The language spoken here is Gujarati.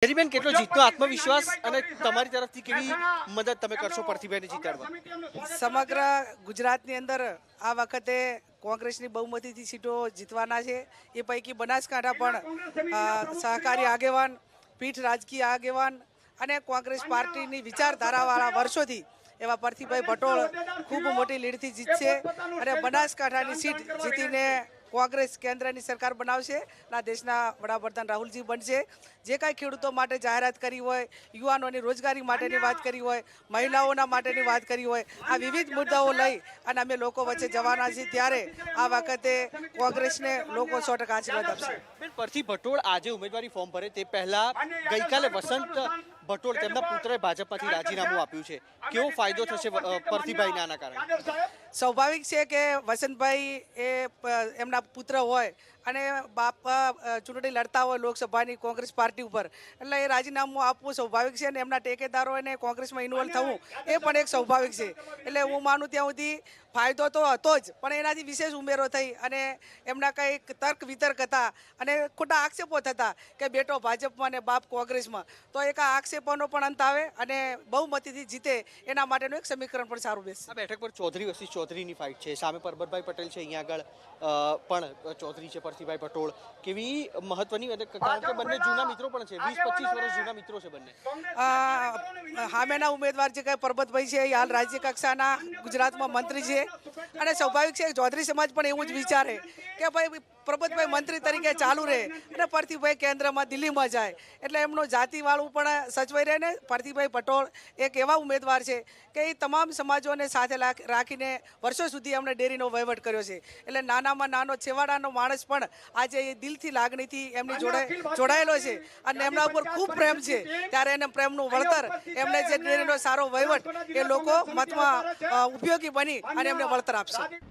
બેન કેટલો જીતનો આત્મવિશ્વાસ અને તમારી તરફથી કેવી મદદ તમે કરશો પરથીભાઈને જીતાડવા? સમગ્ર ગુજરાતની અંદર આ વખતે કોંગ્રેસની બહુમતીથી સીટો જીતવાના છે. એ પૈકી બનાસકાંઠા પણ સહકારી આગેવાન, પીઠ રાજકીય આગેવાન અને કોંગ્રેસ પાર્ટીની વિચારધારાવાળા વર્ષોથી એવા પરથીભાઈ પટોળ ખૂબ મોટી લીડથી જીતશે અને બનાસકાંઠાની સીટ જીતીને કોંગ્રેસ કેન્દ્રની સરકાર બનાવશે. ના દેશના વડાપ્રધાન રાહુલજી બનશે. જે કાંઈ ખેડૂતો માટે જાહેરાત કરી હોય, યુવાનોની રોજગારી માટેની વાત કરી હોય, મહિલાઓના માટેની વાત કરી હોય, આ વિવિધ મુદ્દાઓ લઈ અને અમે લોકો વચ્ચે જવાના છીએ. ત્યારે આ વખતે કોંગ્રેસને લોકો 100% આશીર્વાદ આપશે. બેન, પરથી ભટોળ આજે ઉમેદવારી ફોર્મ ભરે તે પહેલા ગઈકાલે વસંત ભટોળ તેમના પુત્રએ ભાજપમાંથી રાજીનામું આપ્યું છે. કેવો ફાયદો થશે પરથીભાઈને આના કારણે? સ્વાભાવિક છે કે વસંતભાઈ એ એમના પુત્ર હોય અને બાપ ચૂંટણી લડતા હોય લોકસભાની કોંગ્રેસ પાર્ટી ઉપર, એટલે એ રાજીનામું આપવું સ્વાભાવિક છે અને એમના ટેકેદારોને કોંગ્રેસમાં ઇન્વોલ્વ થવું એ પણ એક સ્વાભાવિક છે. એટલે હું માનું ત્યાં સુધી ફાયદો તો હતો જ, પણ એનાથી વિશેષ ઉમેરો થઈ અને એમના કંઈક તર્ક વિતર્ક હતા અને ખોટા આક્ષેપો થતા કે બેટો ભાજપમાં ને બાપ કોંગ્રેસમાં, તો એક આ આક્ષેપોનો પણ અંત આવે અને બહુમતીથી જીતે એના માટેનું એક સમીકરણ પણ સારું બેસશે. આ બેઠક પર ચૌધરી વર્સિસ ચૌધરીની ફાઇટ છે. સામે પરબતભાઈ પટેલ છે, અહીંયા આગળ પણ ચૌધરી છે, પરથીભાઈ પટોળ. કેવી મહત્વની, કારણ કે બંને જૂના મિત્રો પણ છે, 20-25 વર્ષ જૂના મિત્રો છે બંને. સામેના ઉમેદવાર જે કાંઈ પરબતભાઈ છે એ હાલ રાજ્ય કક્ષાના ગુજરાતમાં મંત્રી છે અને સ્વાભાવિક છે ચૌધરી સમાજ પણ એવું જ વિચારે કે ભાઈ પરબતભાઈ મંત્રી તરીકે ચાલુ રહે અને પરથીભાઈ કેન્દ્રમાં દિલ્હીમાં જાય, એટલે એમનું જાતિવાળું પણ સચવાઈ રહે ને. પરથીભાઈ પટોળ એક એવા ઉમેદવાર છે કે એ તમામ સમાજોને સાથે રાખીને વર્ષો સુધી એમણે ડેરીનો વહીવટ કર્યો છે. એટલે નાનામાં નાનો છેવાડાનો માણસ પણ આજે એ દિલથી લાગણીથી એમની જોડાયેલો છે અને એમના ઉપર ખૂબ પ્રેમ છે. ત્યારે એને પ્રેમનું વળતર, એમને જે ડેરીનો સારો વહીવટ એ લોકો મતમાં ઉપયોગી બની અને એમને વળતર આપશે.